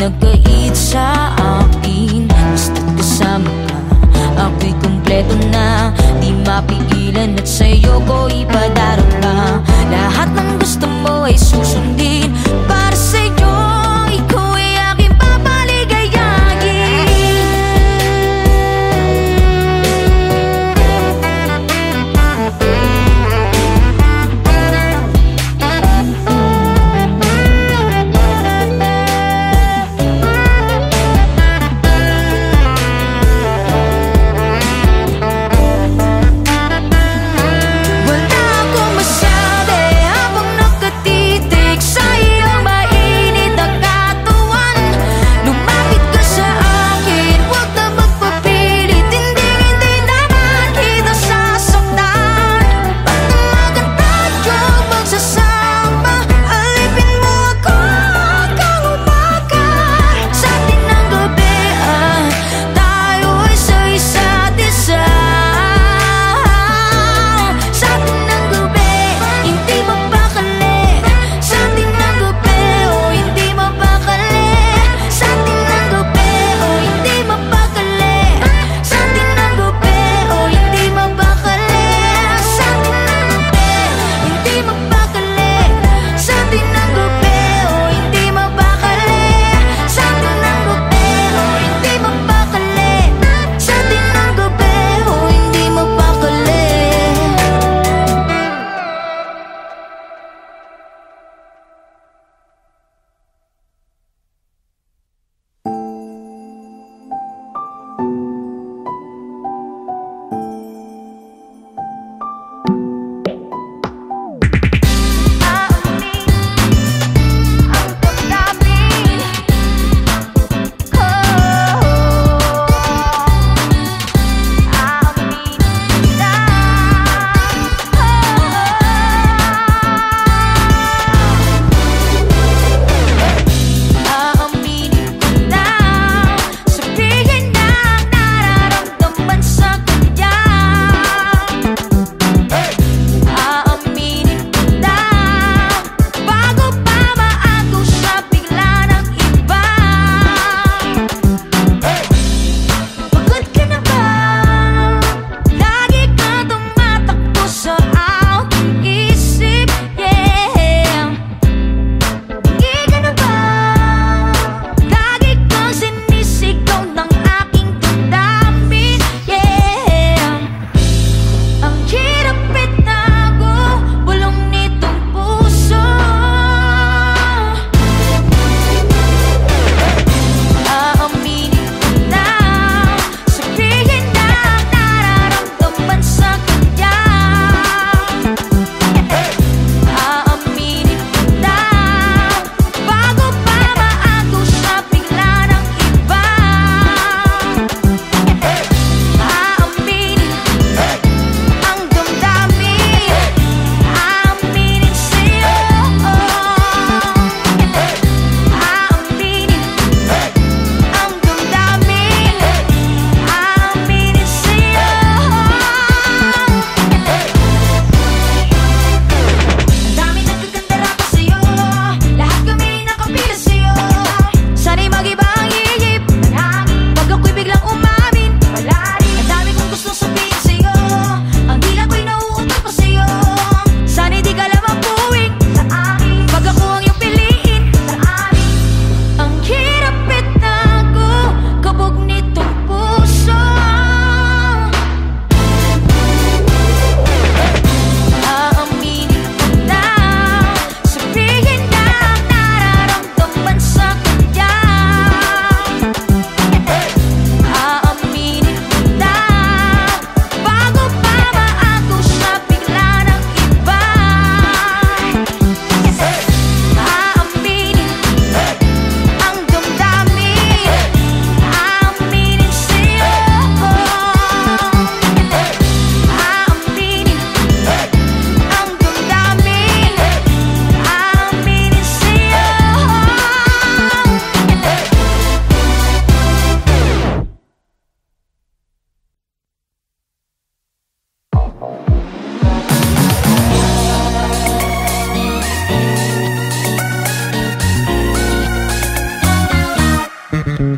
nagkait sa akin. Basta't kasama ka, ako'y kumpleto na. Di mapigilan at sa'yo ko ipadarama. Lahat ng gusto mo ay susundin. Para sa'yo, ikaw ay aking papaligayahin. Wala akong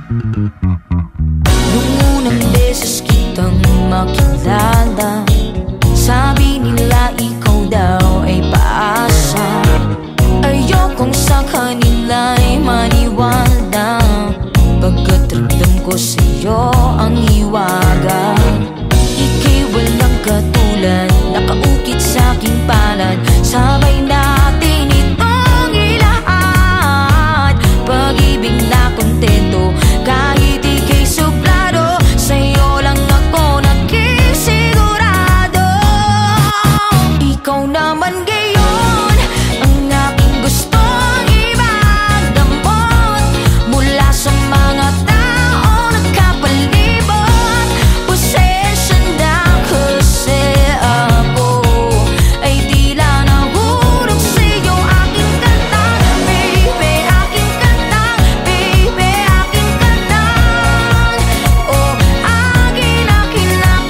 Nung unang beses kitang makilala, sabi nila ikaw daw ay paasa. Ayokong sa kanila'y maniwala, pagkat ramdam ko sa'yo ang hiwaga. Ika'y walang katulad, nakaukit sa aking palad. Sabay natin itong ilahat, pag-ibig na kontento kahit ika'y suplado. Sa'yo lang ako nakisigurado. Ikaw naman ngayon ang aking gustong ipagdamot, mula sa mga tao nakapalibot. Pasensya na kasi ako ay tila nahulog sa'yo. Aking kanta, baby, aking kanta, baby, aking kanta. Oh, akin ka lang,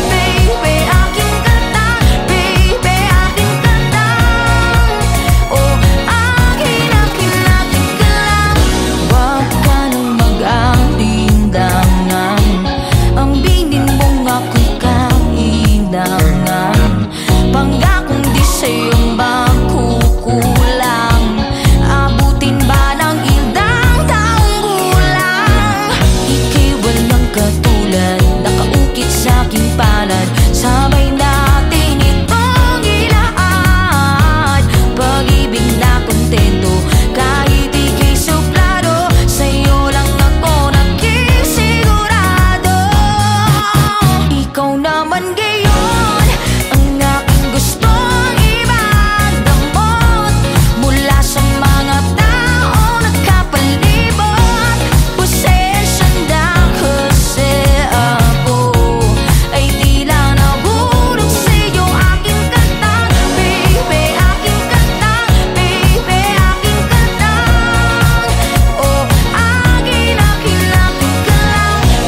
baby, aking kanta, baby, aking kanta. Oh, akin ka lang. Huwag ka nang mag-alinlangan, ang binin mong ako'y kailangan. Pangakong di sa'yo magkukulang, abutin ba ng ilang taong gulang? Ika'y walang katulad, nakaukit sa aking palad. Sabay natin itong ilahat, pag-ibig na kontento kahit ika'y suplado. Sa'yo lang ako nakisigurado. Ikaw naman ngayon ang aking gustong ipagdamot, mula sa mga tao nakapalibot. Pasensya na kasi ako ay tila nahulog sa'yo. Aking kanta, baby, aking kanta, baby, aking kanta. Oh, akin ka lang,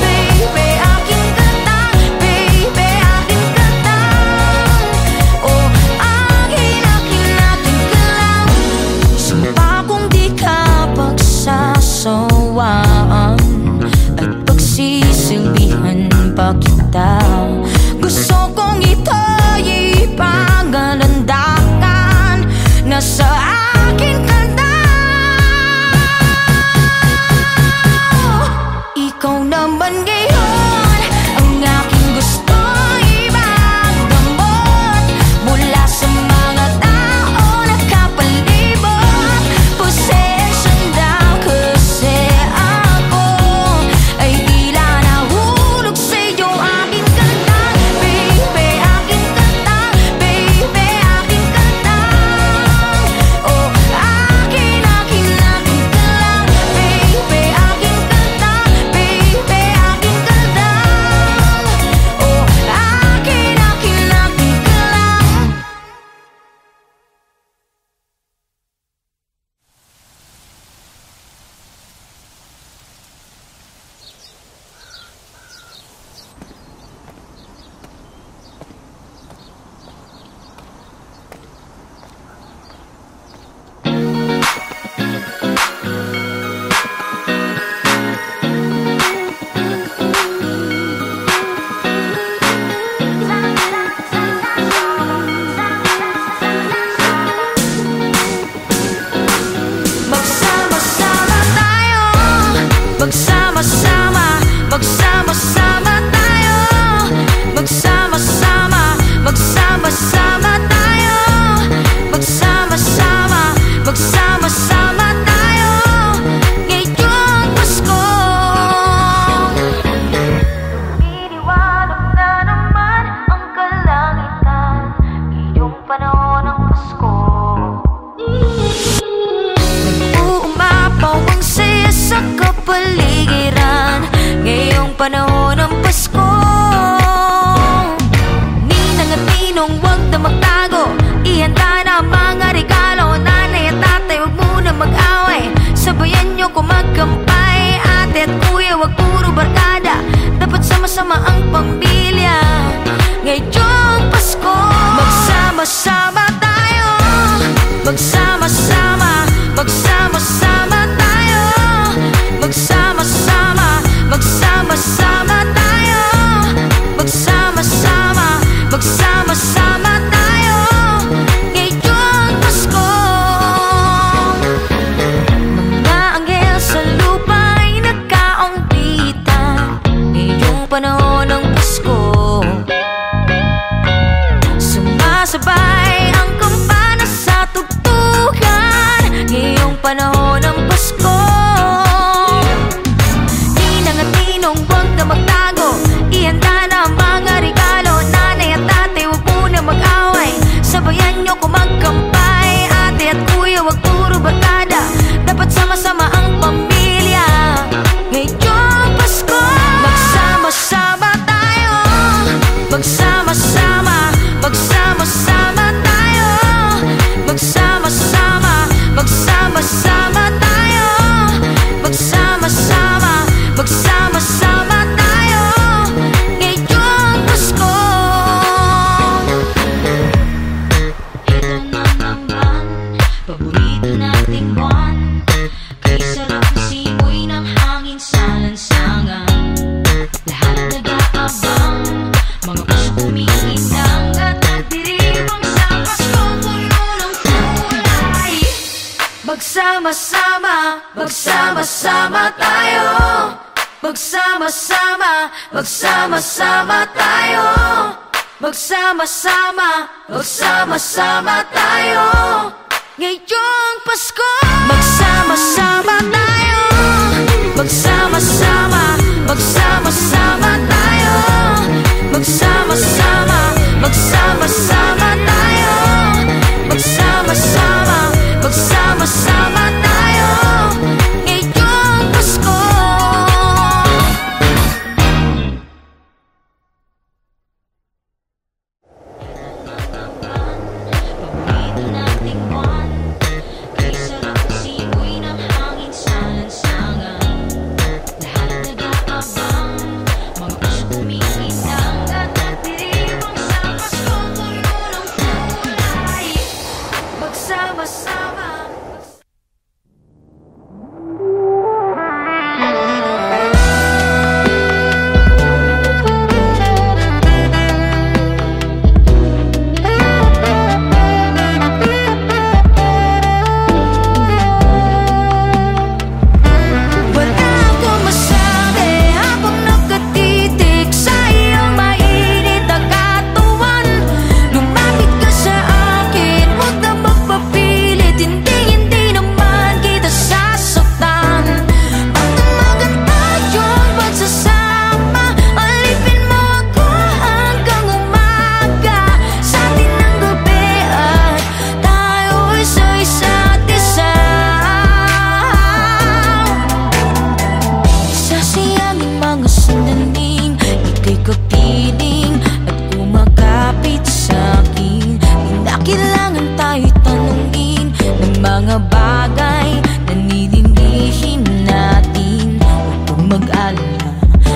baby, aking kanta, baby, aking kanta. Oh, akin ka lang. Sumpa kung di ka pagsasawaan at pagsisilbihan pa kita. Gusto kong ito'y ipagalandakan na sa akin ka na. Ikaw naman ngayon ang aking gusto ipagdamot, mula sa mga tao nakapalibot. Pasensya na kasi ako ay tila nahulog sa'yo. Aking kanta, Magsama-sama, magsama-sama tayo. Magsama-sama, magsama-sama tayo. Magsama-sama, magsama-sama tayo. Ngayong Pasko, magsama-sama tayo. Magsama-sama, magsama-sama tayo. Magsama-sama, magsama-sama tayo. Magsama-sama, magsama-sama tayo. Ngayong Pasko. Pagmito nating buwan, isa lang simoy ng hangin sa lansangan. Lahat nag-aabang, mga puso umiinang at nagdiribang sa Pasko, puno ng kulay. Magsama-sama. Wala akong masabi habang nakatitig sa iyong mainit na katawan. Lumapit ka sa akin, huwag na magpapilit, hindi naman kita sasaktan. Pagdamagan tayong magsasama, alipin mo ako hanggang umaga. Sa atin ang gabi at tayo'y sa isa't isa. Sasayangin mga sandaling, ika'y kapiling at kumakapit sa'kin. Di na kailangan tayo'y tanungin ng mga bagay na nililihim natin. Huwag kang mag-alala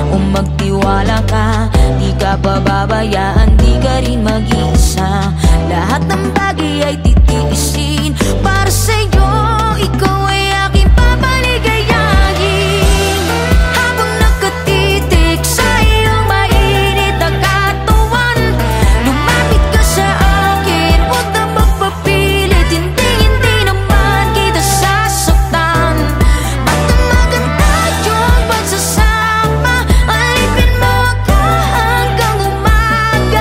o magtiwala ka, di ka pababayaan, di ka rin mag-isa. Lahat ng bagay ay titiisin para sa'yo, ikaw ay aking papaligayahin. Habang nakatitig sa iyong mainit na katawan, lumapit ka sa akin, huwag na magpapilit, hindi naman kita sasaktan. Pagdamagan tayong magsasama, alipin mo ako hanggang umaga.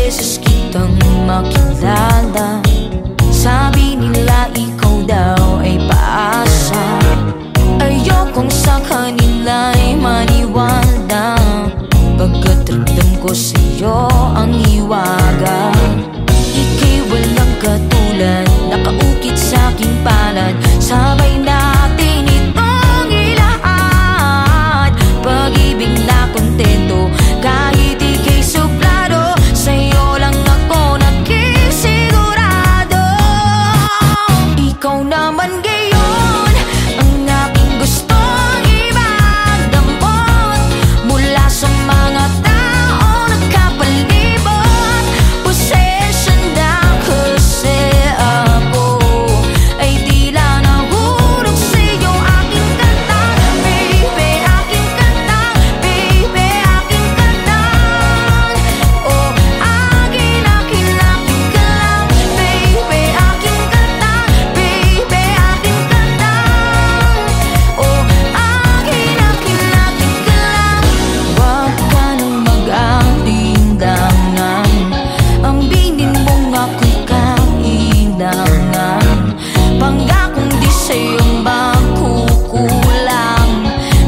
beses kitang makilala, sabi nila ikaw daw ay paasa. Ayokong sa kanila'y maniwala, pagkat ramdam ko sa'yo ang hiwaga. Ika'y walang katulad, nakaukit sa'king palad, sabay natin itong ilahat. Pag-ibig na kontento, kahit ika'y suplado, sa'yo lang ako nagkisigurado. Ikaw naman gayon ang aking gustong ibagdamot, mula sa mga tao nakapalibot. Possession lang kasi ako ay tila nahulog sa'yo. Aking kantang, baby, aking kantang, baby, aking kantang. Oh, akin ka lang, baby, aking kantang, baby, aking kantang. Oh, akin ka lang. Huwag ka nang mag-alinlangan, ang binin mong ako'y kailangan. Pangakong di sa'yo magkukulang,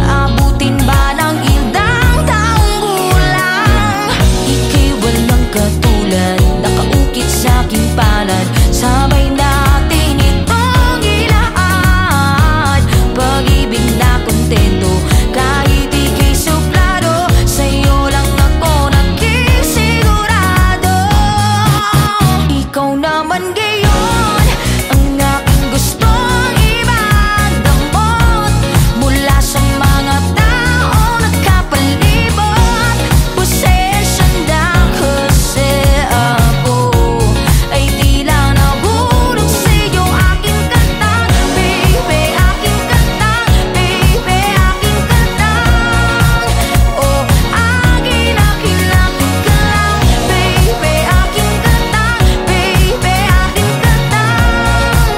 abutin ba ng ilang taong gulang? Ika'y walang katulad, nakaukit sa'king palad, sabay natin itong ilahat. Pag-ibig na kontento, kahit ika'y suplado, sa'yo lang ako nagkisigurado. Ikaw naman gayon ang aking gustong ibagdamot, mula sa mga tao nakapalibot. Possession lang kasi ako ay tila nahulog sa'yo. Aking kantang, baby, aking kantang, baby, aking kantang. Oh, akin ka lang, baby, aking kantang, baby, aking kantang.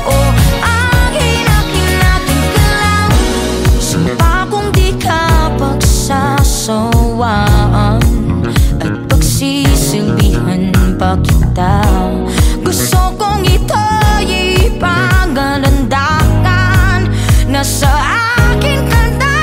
Oh, akin ka lang. Sumpa kung di ka pagsasawaan at pagsisilbihan pa kita. Gusto kong ito'y ipagalandakan na sa akin ka na.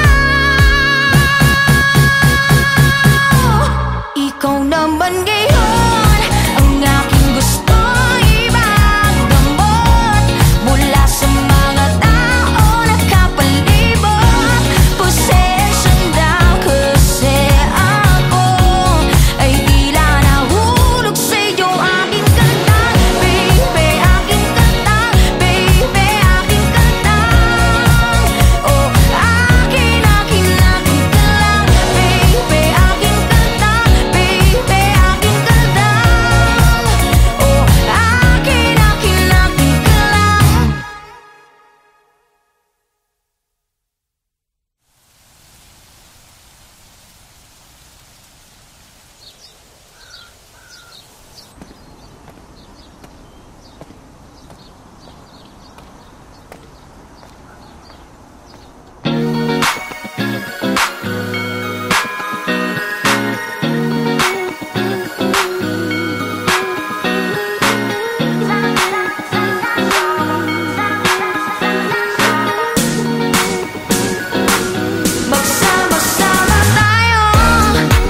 Ikaw naman ngayon ang aking gusto ibagdamot, mula sa mga tao nakapalibot. Possession lang kasi ako ay tila nahulog sa'yo. Aking kantang, baby, aking kantang, baby, aking kantang. Oh, akin ka lang, baby, aking kantang, baby, aking kantang. Oh, akin ka lang. Magsama-sama tayo,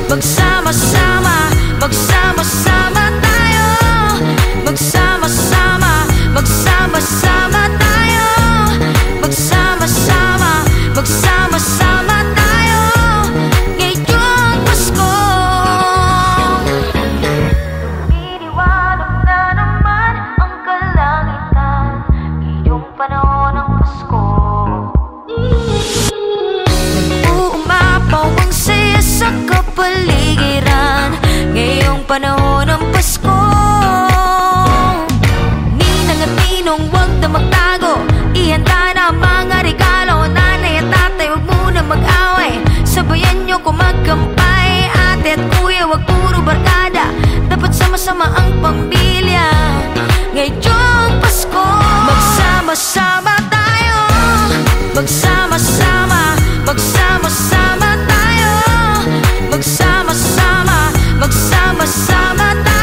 magsama-sama, magsama-sama tayo, magsama-sama, magsama-sama tayo, magsama-sama, magsama-sama tayo, ngayong Pasko. Iniwanag na naman ang kalangitan, ngayong panahon ng Pasko. Nag-uumapaw ang saya sa kapaligiran, ngayong panahon ng Pasko. Ninang at ninong, huwag na magtago, ihanda na ang mga regalo. Nanay at tatay, huwag muna mag-away, sabayan nyo kung magkampay. Ate at kuya, huwag puro barkada, dapat sama-sama ang pamilya ngayong Pasko. Magsama-sama tayo, magsama-sama, magsama-sama tayo, magsama-sama, magsama-sama tayo.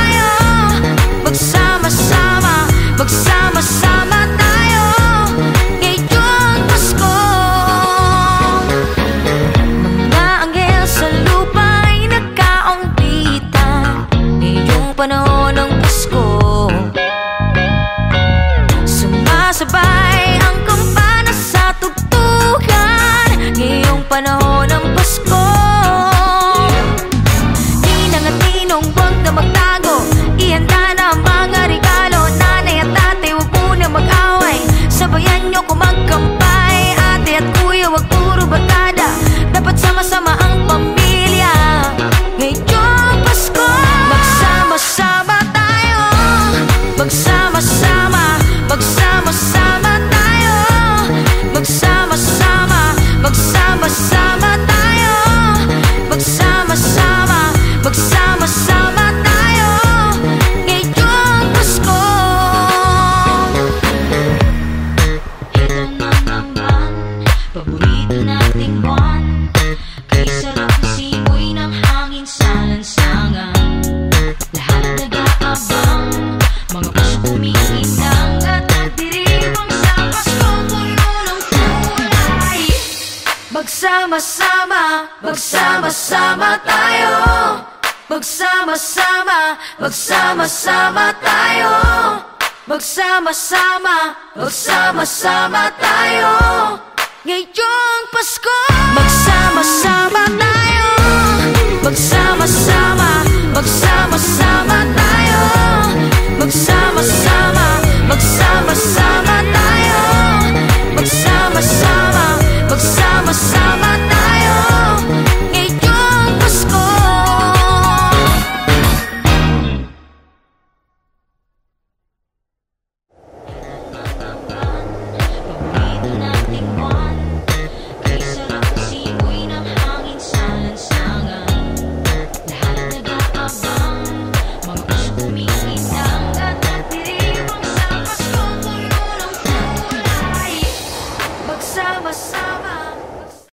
panahon ng Pasko. Sumasabay ang kampana sa tugtugan ngayong panahon ng Pasko. Ninang at ninong, huwag na magtago, ihanda na ang mga regalo. Nanay at ate, huwag muna mag-away, sabayan nyo kung magkampay. Ate at kuya, huwag puro barkada, dapat sama-sama ang pamilya ngayong Pasko. Magsama-sama tayo, magsama-sama, magsama-sama tayo, magsama-sama, magsama-sama tayo, magsama-sama, magsama-sama tayo ngayong Pasko. Ito na naman, paborito nating buwan, kay sarap na simoy ng hangin sa lansangan. Lahat nag-aabang, mga puso kumikinang at nagdiribang sa Pasko, puno ng kulay. Magsama-sama, magsama-sama tayo, magsama-sama, magsama-sama tayo, magsama-sama, magsama-sama tayo ngayong Pasko. Magsama-sama tayo, magsama-sama